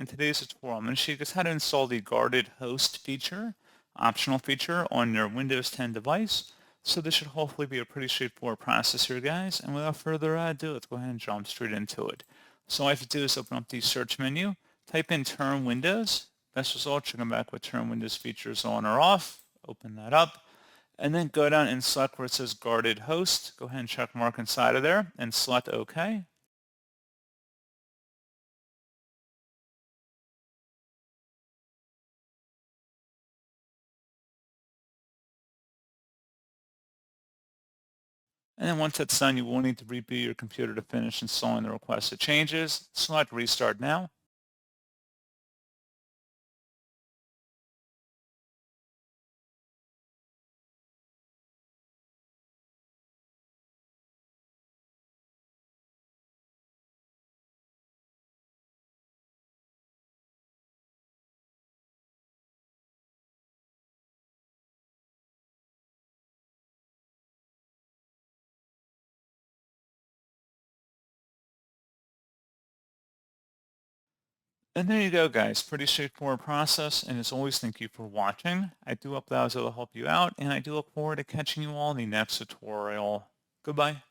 In today's tutorial, I'm going to show you guys how to install the guarded host feature, optional feature on your Windows 10 device. So this should hopefully be a pretty straightforward process here, guys. And without further ado, let's go ahead and jump straight into it. So all I have to do is open up the search menu, type in Turn Windows. Best result, you're going to come back with Turn Windows features on or off. Open that up. And then go down and select where it says guarded host. Go ahead and check mark inside of there and select OK. And then once that's done, you will need to reboot your computer to finish installing the requested changes. Select Restart Now. And there you go, guys. Pretty straightforward process. And as always, thank you for watching. I do hope that was able to help you out, and I do look forward to catching you all in the next tutorial. Goodbye.